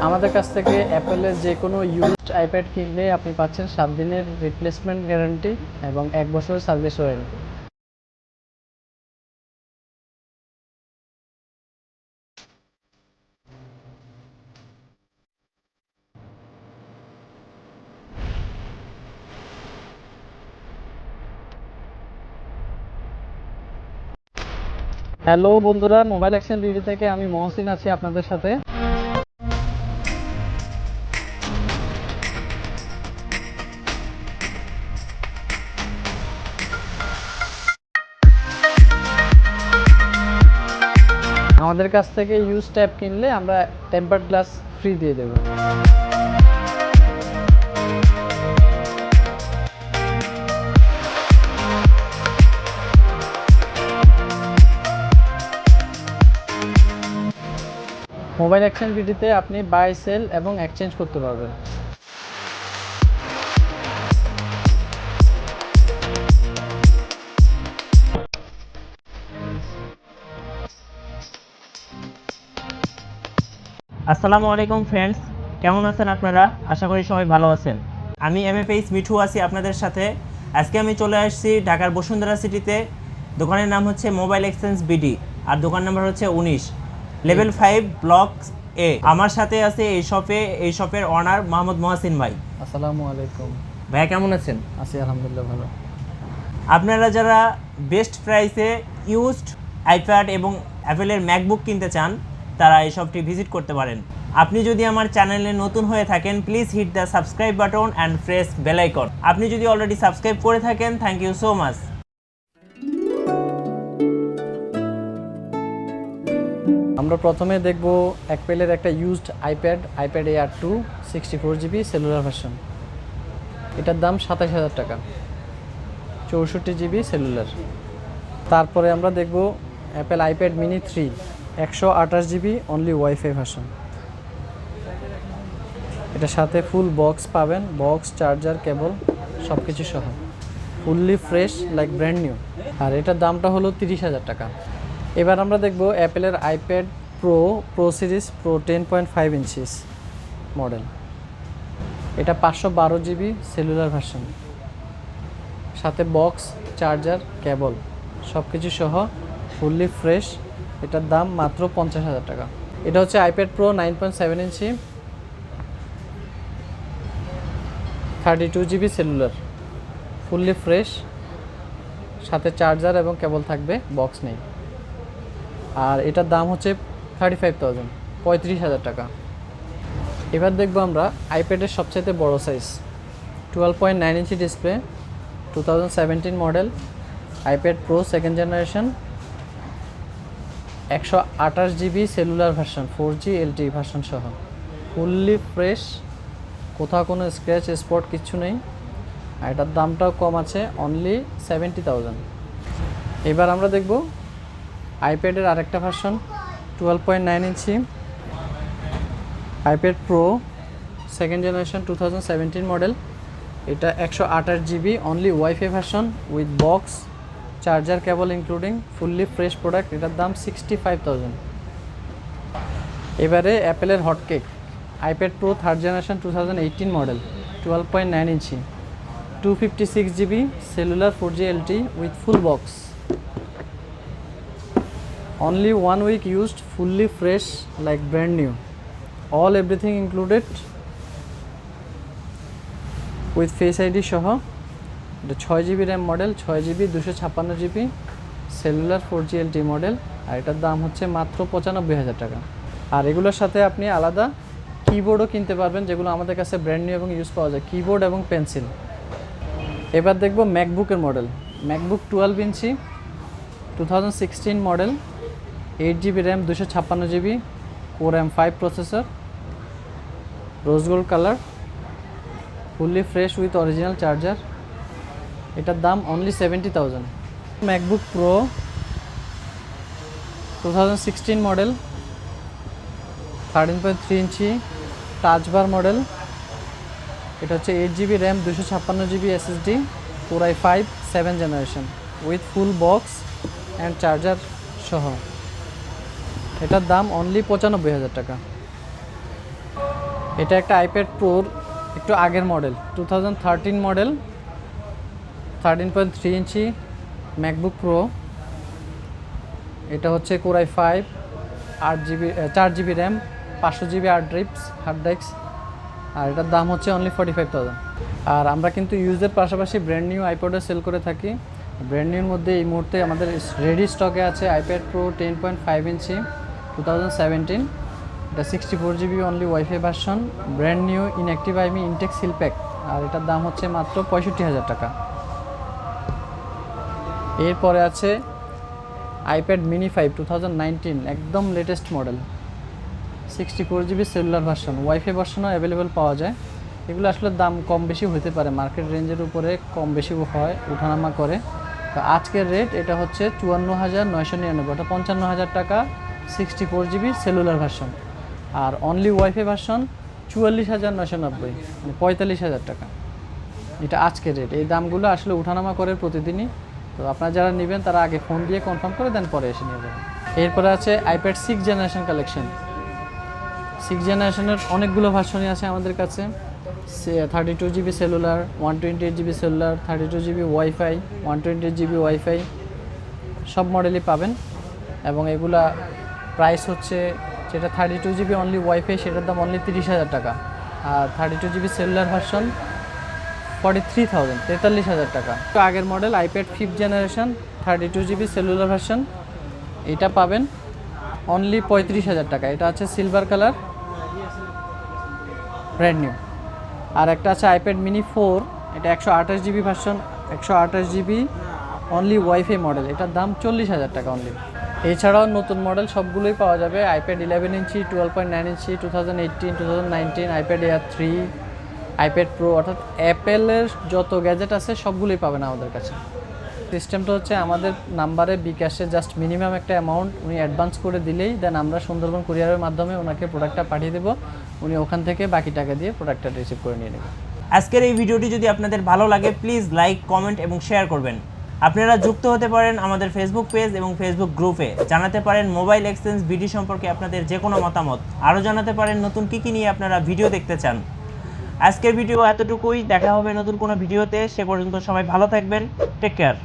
আমাদের কাছ থেকে অ্যাপেলের যে কোনো ইউজড আইপ্যাড কিনলে আপনি পাচ্ছেন 7 দিনের রিপ্লেসমেন্ট গ্যারান্টি এবং 1 বছরের সার্ভিস ওয়ারেন্টি। হ্যালো বন্ধুরা, মোবাইল অ্যাকশন রিভিউ থেকে আমি মহসিন আছি আপনাদের সাথে। আমাদের কাছ থেকে ইউজ ট্যাব কিনলে আমরা টেম্পারড গ্লাস ফ্রি দিয়ে দেব। মোবাইল অ্যাকশন ভিডিওতে আপনি বাই সেল এবং এক্সচেঞ্জ করতে পারবেন। আসসালামু আলাইকুম ফ্রেন্ডস, কেমন আছেন আপনারা? আশা করি সবাই ভালো আছেন। আমি MFH মিঠু আছি আপনাদের সাথে। আজকে আমি চলে আসছি ঢাকার বসুন্ধরা সিটিতে। দোকানের নাম হচ্ছে মোবাইল এক্সচেঞ্জ বিডি আর দোকান নাম্বার হচ্ছে 19, লেভেল 5, ব্লক এ। আমার সাথে আছে এই শপের অনার মোহাম্মদ মহসিন ভাই। আসসালামু আলাইকুম ভাইয়া, কেমন আছেন? আছি আলহামদুলিল্লাহ ভালো। আপনারা যারা বেস্ট প্রাইসে ইউজড আইপ্যাড এবং অ্যাপেলের ম্যাকবুক কিনতে চান তারা এই শপটি ভিজিট করতে পারেন। আপনি যদি আমার চ্যানেলে নতুন হয়ে থাকেন, please hit the subscribe button and press bell icon. আপনি যদি অলরেডি সাবস্ক্রাইব করে থাকেন, থ্যাংক ইউ সো মাচ। আমরা প্রথমে দেখব অ্যাপেলের একটা used iPad Air 2 64GB cellular version. এটার দাম 27,000 টাকা, 64GB সেলুলার। তারপরে আমরা দেখব Apple iPad mini 3 128GB only wifi version. এটার সাথে ফুল বক্স পাবেন, বক্স, চার্জার, কেবল সব কিছু সহ, fully fresh like brand new. আর এটার দামটা হলো 30,000 টাকা। এবার আমরা দেখব অ্যাপেলের iPad Pro series, Pro 10.5 inches model. এটা 512GB সেলুলার ভার্সন, সাথে বক্স, চার্জার, কেবল সব কিছু সহ ফুললি ফ্রেশ। এটার দাম মাত্র 50,000 টাকা। এটা হচ্ছে আইপ্যাড প্রো 9.7 ইঞ্চি 32GB সেলুলার, ফুললি ফ্রেশ, সাথে চার্জার এবং কেবল থাকবে, বক্স নেই। আর এটার দাম হচ্ছে 35,000 টাকা। এবার দেখবো আমরা আইপ্যাডের সবচাইতে বড় size 12.9 inch display, 2017 model iPad Pro second generation, 128GB cellular version, 4G LTE version সহ, ফুললি ফ্রেশ, কোথাও কোনো স্ক্র্যাচ স্পট কিচ্ছু নেই। আর এটার দামটাও কম আছে, অনলি 70,000। এবার আমরা দেখব আইপ্যাডের আরেকটা version 12.9 inch iPad Pro second generation 2017 model. এটা 128GB only wifi version with box, charger, cable including, fully fresh product. এটার দাম 65,000। এবারে অ্যাপেলের hotcake iPad Pro third generation 2018 model 12.9 inch 256GB cellular, 4G LTE with full box, only 1 week used, fully fresh like brand new, all everything included with face ID সহ। এটা 6GB RAM model, 6GB 256GB cellular, 4G LTE model. আর এটার দাম হচ্ছে মাত্র 95,000 টাকা। আর এগুলোর সাথে আপনি আলাদা কিবোর্ডও কিনতে পারবেন, যেগুলো আমাদের কাছে ব্র্যান্ড নিউ এবং ইউজ পাওয়া যায়, কিবোর্ড এবং পেন্সিল। এবার দেখব ম্যাকবুকের model, MacBook 12 inch 2016 model, 8GB RAM, 256GB core M5 processor, rose gold colour, fully fresh with original charger. এটার দাম only 70,000। MacBook Pro 2016 model 13.3 inch touch bar model. এটা হচ্ছে 8GB RAM, 256GB SSD, core i5 7 generation with full box and charger সহ। এটার দাম only 95,000 টাকা। এটা একটা আইপ্যাড প্রোর একটু আগের model, 2013 model, 13.3 inch MacBook Pro. এটা হচ্ছে Core i5, 4 GB RAM, 500 GB hard disk, আর এটার দাম হচ্ছে অনলি 45,000। আর আমরা কিন্তু ইউজের পাশাপাশি ব্র্যান্ড নিউ আইপ্যাডও সেল করে থাকি। ব্র্যান্ড নিউর মধ্যে এই মুহূর্তে আমাদের রেডি স্টকে আছে আইপ্যাড প্রো 10.5 ইঞ্চি 2017, এটা 64 GB only wifi version, brand new inactive IMEI intact seal pack, আর এটার দাম হচ্ছে মাত্র 65,000 টাকা। এরপরে আছে আইপ্যাড মিনি 5 2019, একদম latest model, 64 GB cellular version, wifi ভার্সনও অ্যাভেলেবেল পাওয়া যায়। এগুলো আসলে দাম কম বেশি হতে পারে, মার্কেট রেঞ্জের উপরে কম বেশি হয়, ওঠানামা করে। তো আজকের রেট এটা হচ্ছে 54,999, ওটা 55,000 টাকা, 64 জিবি সেলুলার ভার্সন। আর অনলি ওয়াইফাই ভার্সন 44,990, মানে 45,000 টাকা। এটা আজকের রেট। এই দামগুলো আসলে ওঠানামা করে প্রতিদিনই। তো আপনারা যারা নেবেন তারা আগে ফোন দিয়ে কনফার্ম করে দেন, পরে এসে নিয়ে যাবেন। এরপরে আছে আইপ্যাড 6 জেনারেশন কালেকশন। 6 জেনারেশনের অনেকগুলো ভার্সনই আছে আমাদের কাছে, 32 GB cellular, 128 GB cellular, 32 GB wifi, 128 GB wifi, সব মডেলই পাবেন। এবং এগুলা প্রাইস হচ্ছে, যেটা 32 জিবি অনলি ওয়াইফাই সেটার দাম অনলি 30,000 টাকা, আর 32 জিবি সেলুলার ভার্সন 43,000 টাকা। তো আগের model iPad 5th generation 32 GB cellular version, এটা পাবেন অনলি 35,000 টাকা। এটা আছে সিলভার কালার, ব্র্যান্ড নিউ। আর একটা আছে আইপ্যাড মিনি 4, এটা 128 GB version, 128 GB only wifi model, এটার দাম 40,000 টাকা অনলি। এছাড়াও নতুন মডেল সবগুলোই পাওয়া যাবে, আইপ্যাড 11 ইঞ্চি, 12.9 ইঞ্চি 2018, 2019, আইপ্যাড এয়ার 3, আইপ্যাড প্রো, অর্থাৎ অ্যাপেলের যত গ্যাজেট আছে সবগুলোই পাবেন আমাদের কাছে। সিস্টেমটা হচ্ছে আমাদের নাম্বারে বিকাশে জাস্ট মিনিমাম একটা অ্যামাউন্ট উনি অ্যাডভান্স করে দিলেই দেন আমরা সুন্দরবন কুরিয়ারের মাধ্যমে ওনাকে প্রোডাক্টটা পাঠিয়ে দেবো, উনি ওখান থেকে বাকি টাকা দিয়ে প্রোডাক্টটা রিসিভ করে নিয়ে নেবেন। আজকের এই ভিডিওটি যদি আপনাদের ভালো লাগে প্লিজ লাইক, কমেন্ট এবং শেয়ার করবেন। আপনারা যুক্ত হতে পারেন আমাদের ফেসবুক পেজ এবং ফেসবুক গ্রুপে, জানাতে পারেন মোবাইল এক্সচেঞ্জ বিডি সম্পর্কে আপনাদের যে কোনো মতামত, আরও জানাতে পারেন নতুন কী নিয়ে আপনারা ভিডিও দেখতে চান। আজকের ভিডিও এতটুকুই, দেখা হবে নতুন কোনো ভিডিওতে। সে পর্যন্ত সবাই ভালো থাকবেন, টেক কেয়ার।